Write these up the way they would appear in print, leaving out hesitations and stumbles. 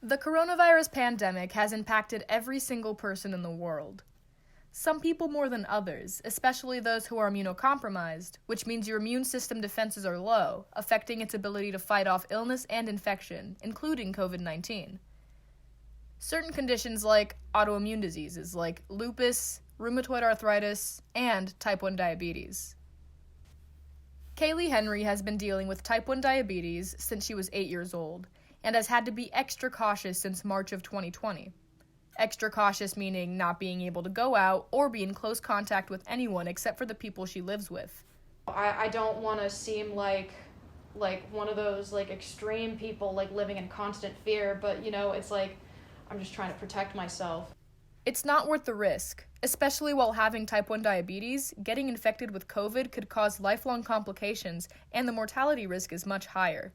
The coronavirus pandemic has impacted every single person in the world. Some people more than others, especially those who are immunocompromised, which means your immune system defenses are low, affecting its ability to fight off illness and infection, including COVID-19. Certain conditions like autoimmune diseases like lupus, rheumatoid arthritis, and type 1 diabetes. Kaylee Henry has been dealing with type 1 diabetes since she was 8 years old, and has had to be extra cautious since March of 2020. Extra cautious meaning not being able to go out or be in close contact with anyone except for the people she lives with. I don't want to seem like one of those extreme people living in constant fear, but it's I'm just trying to protect myself. It's not worth the risk, especially while having type 1 diabetes. Getting infected with COVID could cause lifelong complications, and the mortality risk is much higher.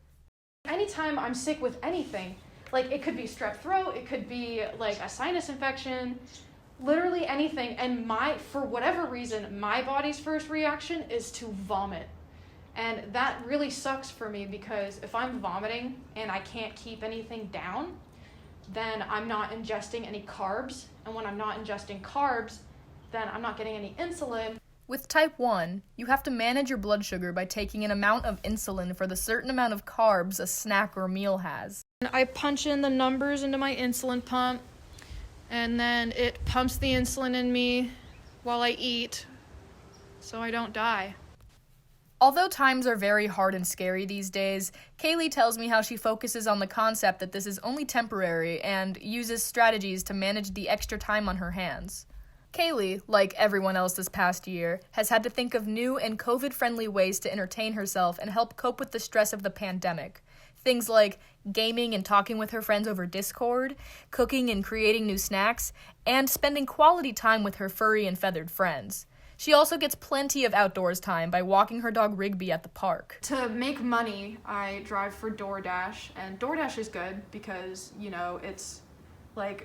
Anytime I'm sick with anything, it could be strep throat, it could be a sinus infection, literally anything, and for whatever reason, my body's first reaction is to vomit. And that really sucks for me because if I'm vomiting and I can't keep anything down, then I'm not ingesting any carbs, and when I'm not ingesting carbs, then I'm not getting any insulin. With type 1, you have to manage your blood sugar by taking an amount of insulin for the certain amount of carbs a snack or meal has. I punch in the numbers into my insulin pump, and then it pumps the insulin in me while I eat, so I don't die. Although times are very hard and scary these days, Kaylee tells me how she focuses on the concept that this is only temporary and uses strategies to manage the extra time on her hands. Kaylee, like everyone else this past year, has had to think of new and COVID-friendly ways to entertain herself and help cope with the stress of the pandemic. Things like gaming and talking with her friends over Discord, cooking and creating new snacks, and spending quality time with her furry and feathered friends. She also gets plenty of outdoors time by walking her dog Rigby at the park. To make money, I drive for DoorDash, and DoorDash is good because, it's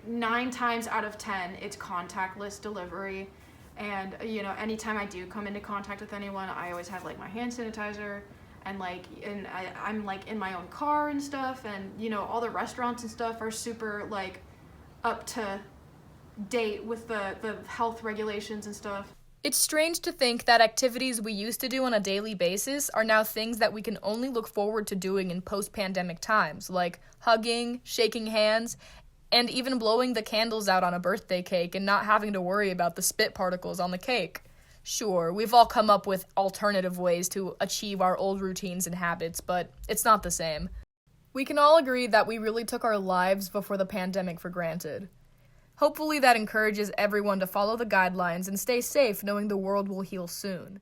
9 times out of 10, it's contactless delivery. And, anytime I do come into contact with anyone, I always have my hand sanitizer, and I'm in my own car and stuff, and, all the restaurants and stuff are super up to date with the health regulations and stuff. It's strange to think that activities we used to do on a daily basis are now things that we can only look forward to doing in post-pandemic times, like hugging, shaking hands, and even blowing the candles out on a birthday cake and not having to worry about the spit particles on the cake. Sure, we've all come up with alternative ways to achieve our old routines and habits, but it's not the same. We can all agree that we really took our lives before the pandemic for granted. Hopefully that encourages everyone to follow the guidelines and stay safe knowing the world will heal soon.